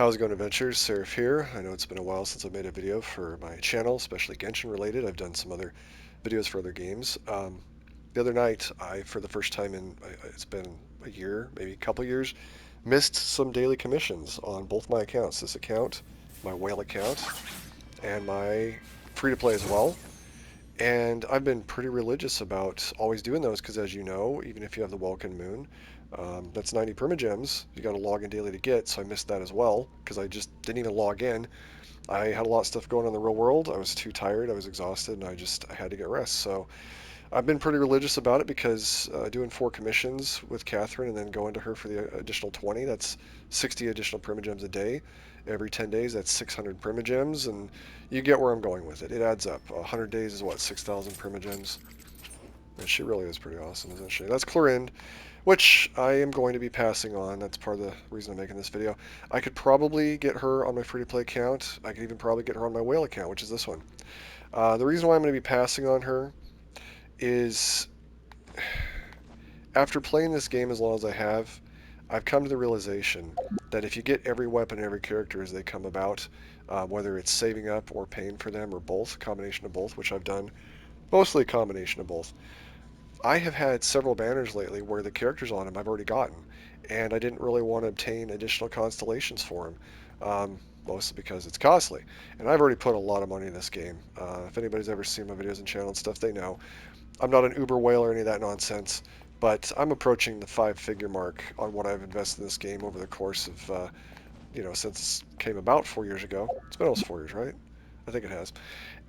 How's it going, adventures? Seraph here. I know it's been a while since I made a video for my channel, especially Genshin related. I've done some other videos for other games. The other night, for the first time it's been a year, maybe a couple years, missed some daily commissions on both my accounts. This account, my whale account, and my free-to-play as well. And I've been pretty religious about always doing those because, as you know, even if you have the Welkin Moon, that's 90 primogems. You got to log in daily to get, so I missed that as well because I just didn't even log in. I had a lot of stuff going on in the real world. I was too tired, I was exhausted, and I had to get rest. So I've been pretty religious about it because doing 4 commissions with Catherine and then going to her for the additional 20, that's 60 additional primogems a day. Every 10 days, that's 600 primogems, and you get where I'm going with it. It adds up. 100 days is what, 6,000 primogems? And she really is pretty awesome, isn't she? That's Clorind, which I am going to be passing on. That's part of the reason I'm making this video. I could probably get her on my free-to-play account. I could even probably get her on my whale account, which is this one. The reason why I'm going to be passing on her is after playing this game as long as I have, I've come to the realization that if you get every weapon and every character as they come about, whether it's saving up or paying for them or both, a combination of both, which I've done, mostly a combination of both. I have had several banners lately where the characters on them I've already gotten, and I didn't really want to obtain additional constellations for them, mostly because it's costly. And I've already put a lot of money in this game. If anybody's ever seen my videos and channel and stuff, they know. I'm not an Uber whale or any of that nonsense, but I'm approaching the 5-figure mark on what I've invested in this game over the course of, since it came about 4 years ago. It's been almost 4 years, right? I think it has.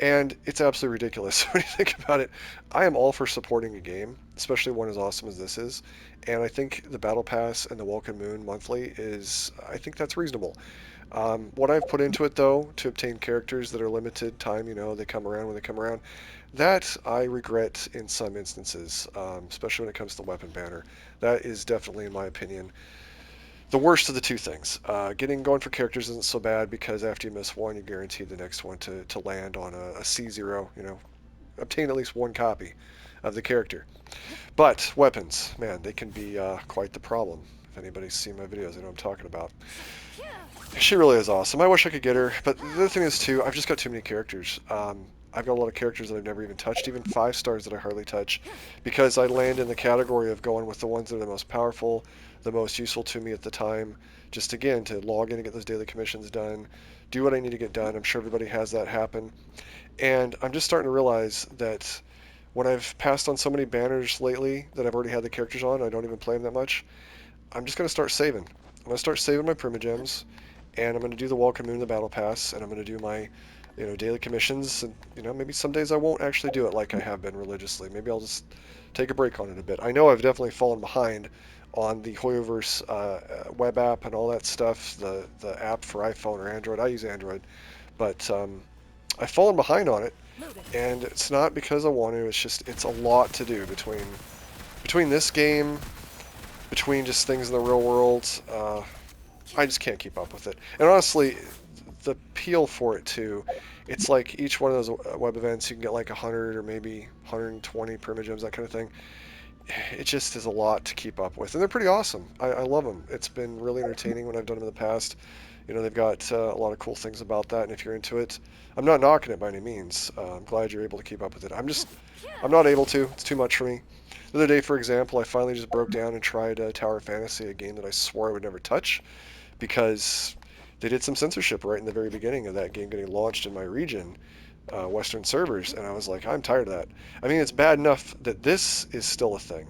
And it's absolutely ridiculous when you think about it. I am all for supporting a game, especially one as awesome as this is. And I think the Battle Pass and the Welcome Moon monthly I think that's reasonable. What I've put into it, though, to obtain characters that are limited time, they come around when they come around, that I regret in some instances, especially when it comes to weapon banner. That is definitely, in my opinion, the worst of the two things. Going for characters isn't so bad because after you miss one, you're guaranteed the next one to land on a C0, obtain at least one copy of the character. But weapons, man, they can be quite the problem. If anybody's seen my videos, they know what I'm talking about. She really is awesome. I wish I could get her, but the other thing is, too, I've just got too many characters. I've got a lot of characters that I've never even touched, even 5 stars that I hardly touch, because I land in the category of going with the ones that are the most powerful, the most useful to me at the time, just again, to log in and get those daily commissions done, do what I need to get done. I'm sure everybody has that happen. And I'm just starting to realize that when I've passed on so many banners lately that I've already had the characters on, I don't even play them that much, I'm just going to start saving. I'm going to start saving my primogems, and I'm going to do the Welcome Moon, the Battle Pass, and I'm going to do my, daily commissions. And maybe some days I won't actually do it like I have been religiously. Maybe I'll just take a break on it a bit. I know I've definitely fallen behind on the Hoyoverse web app and all that stuff, the app for iPhone or Android. I use Android, but I've fallen behind on it, and it's not because I want to. It's a lot to do between this game, between just things in the real world. I just can't keep up with it. And honestly, the appeal for it too, it's like each one of those web events you can get like 100 or maybe 120 primogems, that kind of thing. It just is a lot to keep up with, and they're pretty awesome. I love them. It's been really entertaining when I've done them in the past. They've got a lot of cool things about that, and if you're into it, I'm not knocking it by any means. I'm glad you're able to keep up with it. I'm not able to. It's too much for me. The other day, for example, I finally just broke down and tried Tower Fantasy, a game that I swore I would never touch, because they did some censorship right in the very beginning of that game getting launched in my region, Western servers, and I was like, I'm tired of that. I mean, it's bad enough that this is still a thing.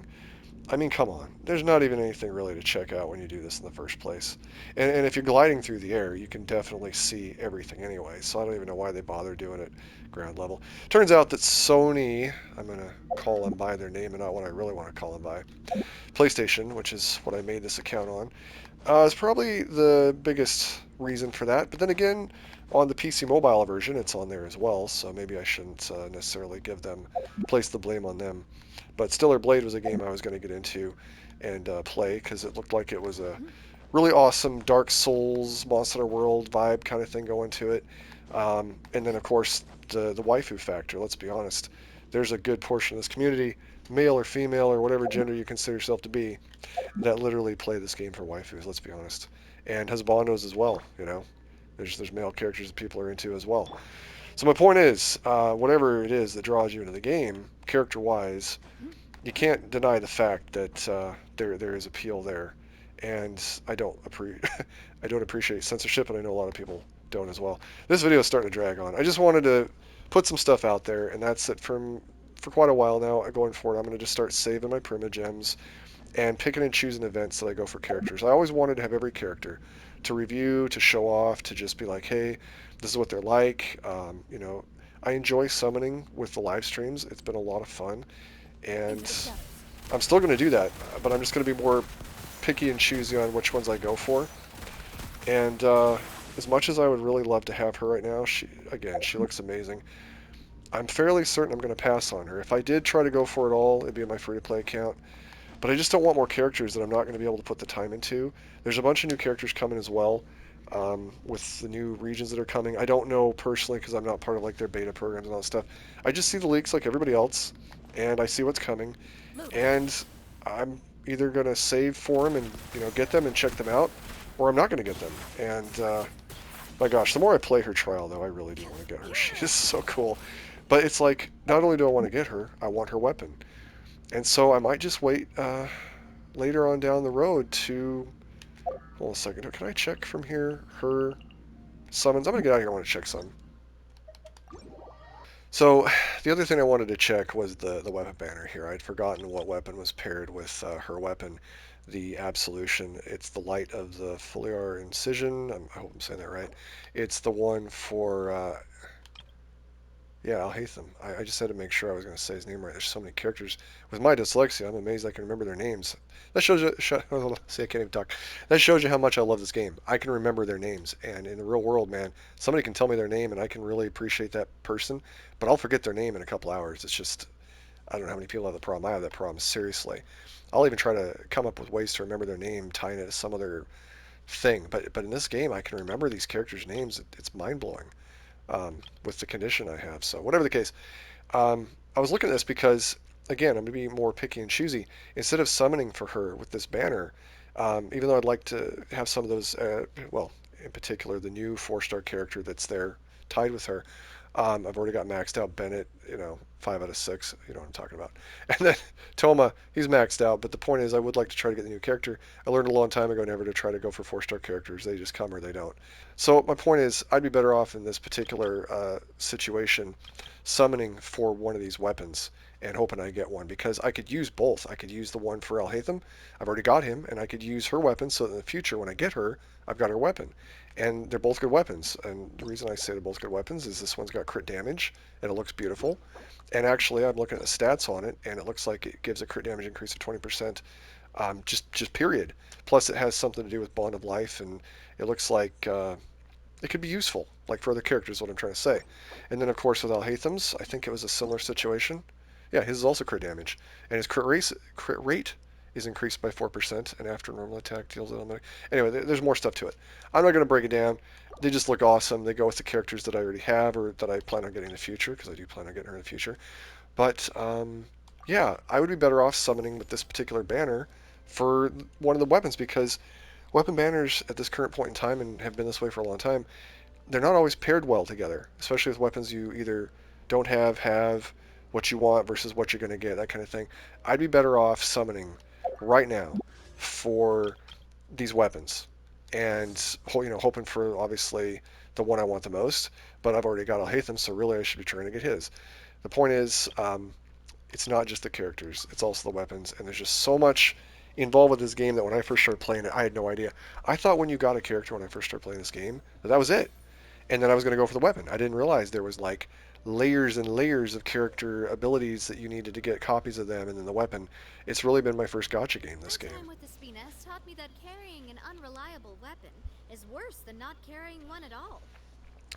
I mean, come on. There's not even anything really to check out when you do this in the first place. And if you're gliding through the air, you can definitely see everything anyway, so I don't even know why they bother doing it ground level. Turns out that Sony, I'm going to call them by their name and not what I really want to call them by, PlayStation, which is what I made this account on, is probably the biggest reason for that. But then again, on the PC mobile version, it's on there as well, so maybe I shouldn't necessarily place the blame on them. But Stellar Blade was a game I was going to get into and play because it looked like it was a really awesome Dark Souls, Monster World vibe kind of thing going to it. And then, of course, the waifu factor, let's be honest. There's a good portion of this community, male or female or whatever gender you consider yourself to be, that literally play this game for waifus, let's be honest. and husbandos as well. There's male characters that people are into as well. So my point is, whatever it is that draws you into the game, character-wise, you can't deny the fact that there is appeal there, and I don't appreciate censorship, and I know a lot of people don't as well. This video is starting to drag on. I just wanted to put some stuff out there, and that's it for quite a while now. Going forward, I'm going to just start saving my primogems and picking and choosing events that I go for characters. I always wanted to have every character to review, to show off, to just be like, hey, this is what they're like. I enjoy summoning with the live streams. It's been a lot of fun, and I'm still going to do that, but I'm just going to be more picky and choosy on which ones I go for. And as much as I would really love to have her right now, she looks amazing. I'm fairly certain I'm going to pass on her. If I did try to go for it all, it'd be in my free-to-play account. But I just don't want more characters that I'm not going to be able to put the time into. There's a bunch of new characters coming as well, with the new regions that are coming. I don't know personally because I'm not part of like their beta programs and all that stuff. I just see the leaks like everybody else, and I see what's coming, and I'm either going to save for them and get them and check them out, or I'm not going to get them. And my gosh, the more I play her trial, though, I really do want to get her. She is so cool. But it's like, not only do I want to get her, I want her weapon. And so I might just wait later on down the road to... Hold on a second. Can I check from here her summons? I'm going to get out of here. I want to check some. So the other thing I wanted to check was the weapon banner here. I'd forgotten what weapon was paired with her weapon, the Absolution. It's the Light of the Foliar Incision. I hope I'm saying that right. It's the one for... yeah, Alhaitham. I just had to make sure I was going to say his name right. There's so many characters. With my dyslexia, I'm amazed I can remember their names. That shows you... see, I can't even talk. That shows you how much I love this game. I can remember their names. And in the real world, man, somebody can tell me their name and I can really appreciate that person. But I'll forget their name in a couple hours. It's just... I don't know how many people have the problem. I have that problem, seriously. I'll even try to come up with ways to remember their name, tying it to some other thing. But in this game, I can remember these characters' names. It's mind-blowing. With the condition I have. So whatever the case, I was looking at this because, again, I'm going to be more picky and choosy. Instead of summoning for her with this banner, even though I'd like to have some of those, well, in particular, the new 4-star character that's there tied with her, I've already got maxed out Bennett, 5 out of 6, you know what I'm talking about. And then Toma, he's maxed out, but the point is I would like to try to get the new character. I learned a long time ago never to try to go for 4-star characters. They just come or they don't. So my point is I'd be better off in this particular situation summoning for one of these weapons and hoping I get one, because I could use both. I could use the one for Alhaitham. I've already got him, and I could use her weapon so that in the future when I get her, I've got her weapon. And they're both good weapons. And the reason I say they're both good weapons is this one's got crit damage, and it looks beautiful. And actually, I'm looking at the stats on it, and it looks like it gives a crit damage increase of 20%, just period. Plus, it has something to do with Bond of Life, and it looks like it could be useful, like for other characters, what I'm trying to say. And then, of course, with Alhaitham's, I think it was a similar situation. Yeah, his is also crit damage, and his crit rate is increased by 4%, and after normal attack deals automatic. Anyway, there's more stuff to it. I'm not going to break it down. They just look awesome. They go with the characters that I already have or that I plan on getting in the future, because I do plan on getting her in the future. But yeah, I would be better off summoning with this particular banner for one of the weapons, because weapon banners at this current point in time, and have been this way for a long time, they're not always paired well together, especially with weapons you either don't have, what you want versus what you're going to get, that kind of thing. I'd be better off summoning right now for these weapons and hoping for obviously the one I want the most, but I've already got Alhaitham, so really I should be trying to get his. The point is, it's not just the characters, it's also the weapons, and there's just so much involved with this game that when I first started playing it, I had no idea. I thought when you got a character when I first started playing this game, that was it. And then I was going to go for the weapon. I didn't realize there was like layers and layers of character abilities that you needed to get copies of them, and then the weapon. It's really been my first gacha game, this game. Time with the Spines taught me that carrying an unreliable weapon is worse than not carrying one at all.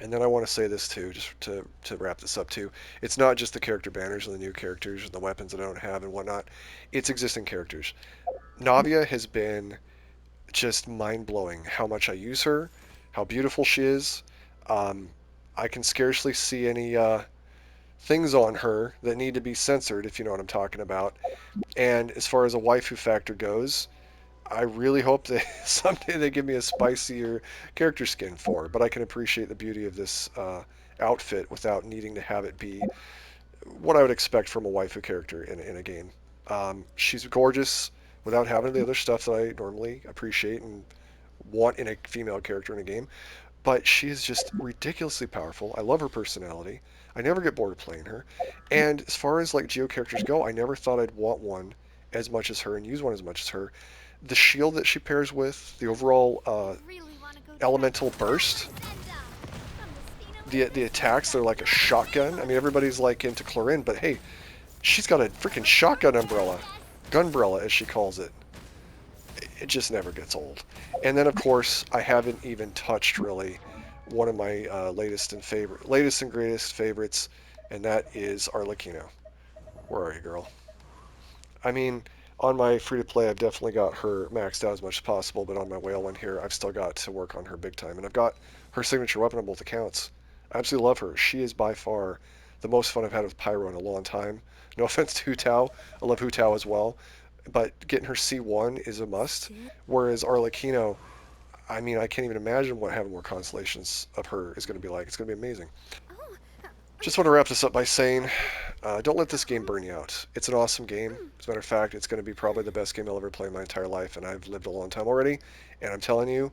And then I want to say this too, just to wrap this up too. It's not just the character banners and the new characters and the weapons that I don't have and whatnot. It's existing characters. Navia has been just mind-blowing how much I use her, how beautiful she is. Um, I can scarcely see any things on her that need to be censored, if you know what I'm talking about. And as far as a waifu factor goes, I really hope that someday they give me a spicier character skin for her, but I can appreciate the beauty of this outfit without needing to have it be what I would expect from a waifu character in a game. She's gorgeous without having the other stuff that I normally appreciate and want in a female character in a game, but she is just ridiculously powerful. I love her personality. I never get bored of playing her. And as far as like Geo characters go, I never thought I'd want one as much as her and use one as much as her. The shield that she pairs with, the overall I really want to go try elemental burst, Senda from the the Olympic attacks, they're like a Senda. shotgun. I mean, everybody's like into Chlorine, but hey, she's got a freaking shotgun umbrella, gunbrella as she calls it. It just never gets old. And then of course I haven't even touched really one of my latest and greatest favorites, and that is Arlecchino. Where are you, girl? I mean, on my free to play, I've definitely got her maxed out as much as possible, but on my whale one here, I've still got to work on her big time, and I've got her signature weapon on both accounts. I absolutely love her. She is by far the most fun I've had with Pyro in a long time. No offense to Hu Tao, I love Hu Tao as well, but getting her C1 is a must. Whereas Arlecchino, I mean, I can't even imagine what having more constellations of her is going to be like. It's going to be amazing. Oh, Just want to wrap this up by saying, don't let this game burn you out. It's an awesome game. As a matter of fact, it's going to be probably the best game I'll ever play in my entire life, and I've lived a long time already. And I'm telling you,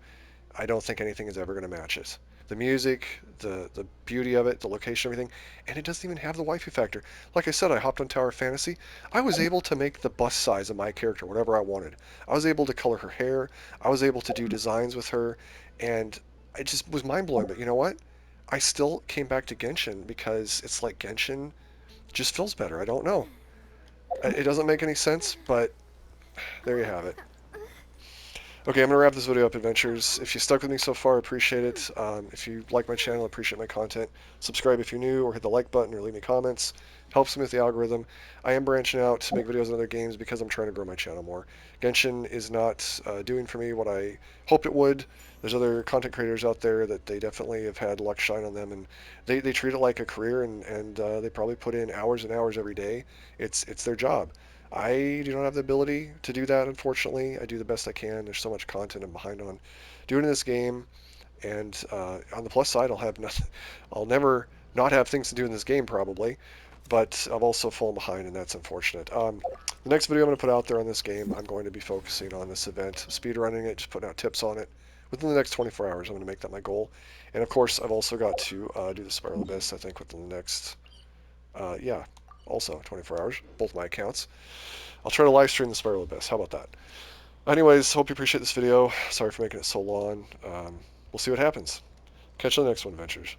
I don't think anything is ever going to match it. The music, the beauty of it, the location, everything, and it doesn't even have the waifu factor. Like I said, I hopped on Tower Fantasy. I was able to make the bust size of my character whatever I wanted. I was able to color her hair. I was able to do designs with her, and it just was mind blowing. But you know what? I still came back to Genshin because it's like Genshin just feels better. I don't know. It doesn't make any sense, but there you have it. Okay, I'm going to wrap this video up, Adventures. If you stuck with me so far, I appreciate it. If you like my channel, I appreciate my content. Subscribe if you're new, or hit the like button, or leave me comments. Helps me with the algorithm. I am branching out to make videos on other games because I'm trying to grow my channel more. Genshin is not doing for me what I hoped it would. There's other content creators out there that they definitely have had luck shine on them, and they treat it like a career, and they probably put in hours and hours every day. It's their job. I do not have the ability to do that, unfortunately. I do the best I can. There's so much content I'm behind on doing in this game, and on the plus side, I'll have nothing. I'll never not have things to do in this game, probably. But I've also fallen behind, and that's unfortunate. The next video I'm going to put out there on this game, I'm going to be focusing on this event, speedrunning it, just putting out tips on it. Within the next 24 hours, I'm going to make that my goal. And of course, I've also got to do the Spiral Abyss, I think, within the next, yeah, also 24 hours, both my accounts. I'll try to live stream the Spiral Abyss. How about that? Anyways, hope you appreciate this video. Sorry for making it so long. We'll see what happens. Catch you on the next one, Adventures.